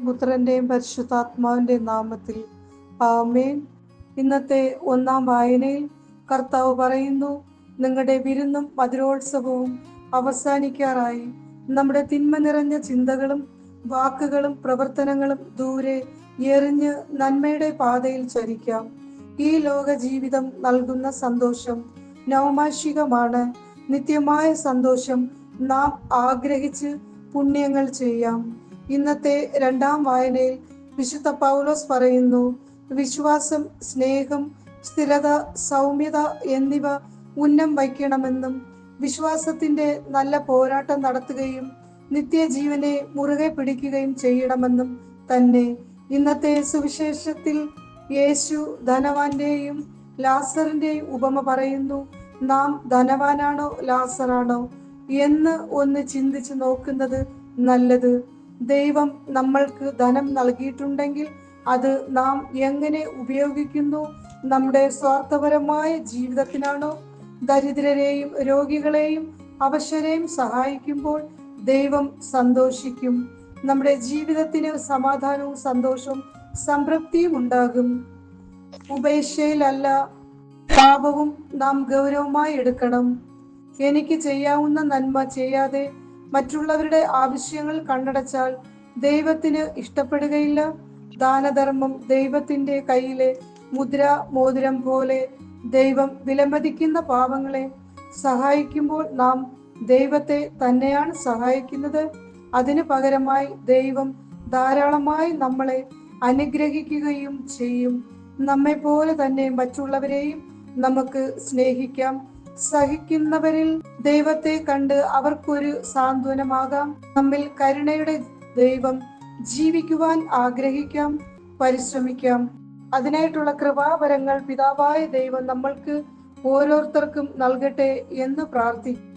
പുത്രന്റെയും പരിശുദ്ധാത്മാവിന്റെ നാമത്തിൽ ആമേൻ. ഇന്നത്തെ ഒന്നാം വായനയിൽ കർത്താവ് പറയുന്നു, നിങ്ങളുടെ വിരുന്നും മധുരോത്സവവും അവസാനിക്കാറായി. നമ്മുടെ തിന്മ നിറഞ്ഞ ചിന്തകളും വാക്കുകളും പ്രവർത്തനങ്ങളും ദൂരെ എറിഞ്ഞ് നന്മയുടെ പാതയിൽ ചരിക്കാം. ഈ ലോക ജീവിതം നൽകുന്ന സന്തോഷം നൗമാഷികമാണ്. നിത്യമായ സന്തോഷം നാം ആഗ്രഹിച്ച് പുണ്യങ്ങൾ ചെയ്യാം. ഇന്നത്തെ രണ്ടാം വായനയിൽ വിശുദ്ധ പൗലോസ് പറയുന്നു, വിശ്വാസം, സ്നേഹം, സ്ഥിരത, സൗമ്യത എന്നിവ ഉന്നം വയ്ക്കണമെന്നും വിശ്വാസത്തിന്റെ നല്ല പോരാട്ടം നടത്തുകയും നിത്യജീവനെ മുറുകെ പിടിക്കുകയും ചെയ്യണമെന്നും തന്നെ. ഇന്നത്തെ സുവിശേഷത്തിൽ യേശു ധനവാന്റെയും ലാസറിന്റെയും ഉപമ പറയുന്നു. നാം ധനവാനാണോ ലാസറാണോ എന്ന് ഒന്ന് ചിന്തിച്ചു നോക്കുന്നത് നല്ലത്. ദൈവം നമ്മൾക്ക് ധനം നൽകിയിട്ടുണ്ടെങ്കിൽ അത് നാം എങ്ങനെ ഉപയോഗിക്കുന്നു? നമ്മുടെ സ്വാർത്ഥപരമായ ജീവിതത്തിനാണോ? ദരിദ്രരെയും രോഗികളെയും അവശരെയും സഹായിക്കുമ്പോൾ ദൈവം സന്തോഷിക്കും. നമ്മുടെ ജീവിതത്തിന് സമാധാനവും സന്തോഷവും സംതൃപ്തിയും ഉണ്ടാകും. ഉപേക്ഷയിലല്ല, പാപവും നാം ഗൗരവമായി എടുക്കണം. എനിക്ക് ചെയ്യാവുന്ന നന്മ ചെയ്യാതെ മറ്റുള്ളവരുടെ ആവശ്യങ്ങൾ കണ്ണടച്ചാൽ ദൈവത്തിന് ഇഷ്ടപ്പെടുകയില്ല. ദാനധർമ്മം ദൈവത്തിന്റെ കയ്യിലെ മോതിരം പോലെ. ദൈവം വിലമതിക്കുന്ന പാവങ്ങളെ സഹായിക്കുമ്പോൾ നാം ദൈവത്തെ തന്നെയാണ് സഹായിക്കുന്നത്. അതിന് പകരമായി ദൈവം ധാരാളമായി നമ്മളെ അനുഗ്രഹിക്കുകയും ചെയ്യും. നമ്മെ പോലെ തന്നെ മറ്റുള്ളവരെയും നമുക്ക് സ്നേഹിക്കാം. സഹിക്കുന്നവരിൽ ദൈവത്തെ കണ്ട് അവർക്കൊരു സാന്ത്വനമാകാം. നമ്മിൽ കരുണയുടെ ദൈവം ജീവിക്കുവാൻ ആഗ്രഹിക്കാം, പരിശ്രമിക്കാം. അതിനായിട്ടുള്ള കൃപാവരങ്ങൾ പിതാവായ ദൈവം നമ്മൾക്ക് ഓരോരുത്തർക്കും നൽകട്ടെ എന്ന് പ്രാർത്ഥിക്കാം.